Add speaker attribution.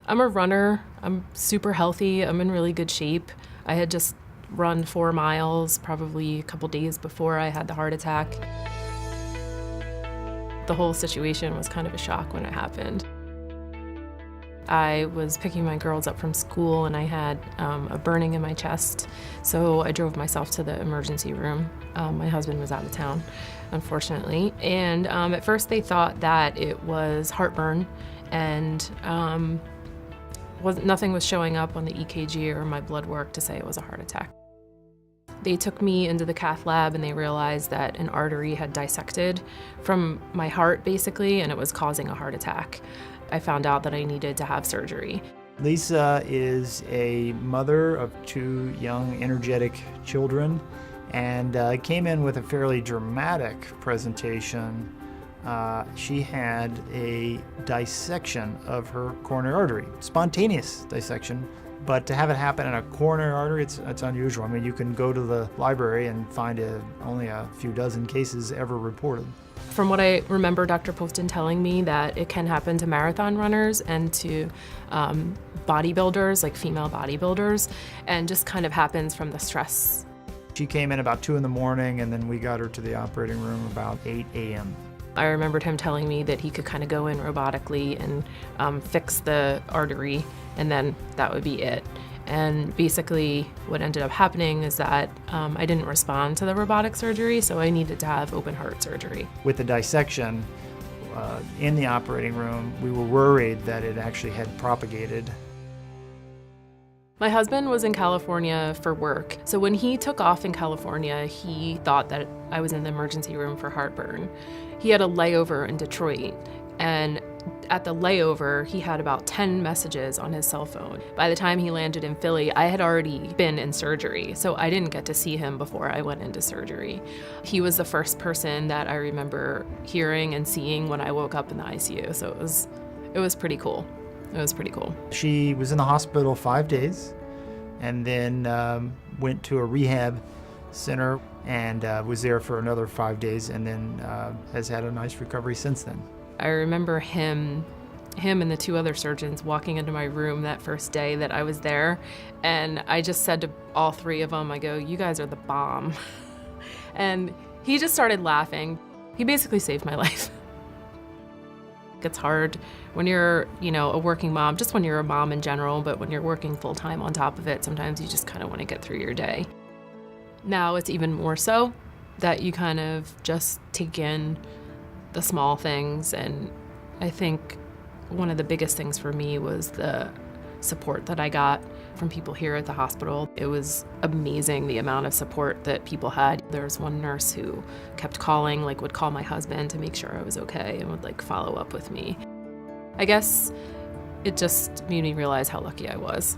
Speaker 1: I'm a runner. I'm super healthy. I'm in really good shape. I had just run 4 miles probably a couple days before I had the heart attack. The whole situation was kind of a shock when it happened. I was picking my girls up from school and I had a burning in my chest, so I drove myself to the emergency room. My husband was out of town, unfortunately, and at first they thought that it was heartburn, and nothing was showing up on the EKG or my blood work to say it was a heart attack. They took me into the cath lab and they realized that an artery had dissected from my heart, basically, and it was causing a heart attack. I found out that I needed to have surgery.
Speaker 2: Lisa is a mother of 2 young, energetic children, and came in with a fairly dramatic presentation. She had a dissection of her coronary artery, spontaneous dissection, but to have it happen in a coronary artery, it's unusual. I mean, you can go to the library and find only a few dozen cases ever reported.
Speaker 1: From what I remember Dr. Poston telling me, that it can happen to marathon runners and to bodybuilders, like female bodybuilders, and just kind of happens from the stress.
Speaker 2: She came in about 2 in the morning, and then we got her to the operating room about 8 a.m.
Speaker 1: I remembered him telling me that he could kind of go in robotically and fix the artery, and then that would be it. And basically what ended up happening is that I didn't respond to the robotic surgery, so I needed to have open heart surgery.
Speaker 2: With the dissection in the operating room, we were worried that it actually had propagated.
Speaker 1: My husband was in California for work, so when he took off in California, he thought that I was in the emergency room for heartburn. He had a layover in Detroit, and at the layover, he had about 10 messages on his cell phone. By the time he landed in Philly, I had already been in surgery, so I didn't get to see him before I went into surgery. He was the first person that I remember hearing and seeing when I woke up in the ICU, so it was pretty cool. It was pretty cool.
Speaker 2: She was in the hospital 5 days, and then went to a rehab center and was there for another 5 days, and then has had a nice recovery since then.
Speaker 1: I remember him and the 2 other surgeons walking into my room that first day that I was there, and I just said to all 3 of them, I go, "You guys are the bomb." And he just started laughing. He basically saved my life. It's hard when you're, a working mom, just when you're a mom in general, but when you're working full-time on top of it, sometimes you just kind of want to get through your day. Now it's even more so that you kind of just take in the small things, and I think one of the biggest things for me was the support that I got from people here at the hospital. It was amazing the amount of support that people had. There was one nurse who kept calling, would call my husband to make sure I was okay and would follow up with me. I guess it just made me realize how lucky I was.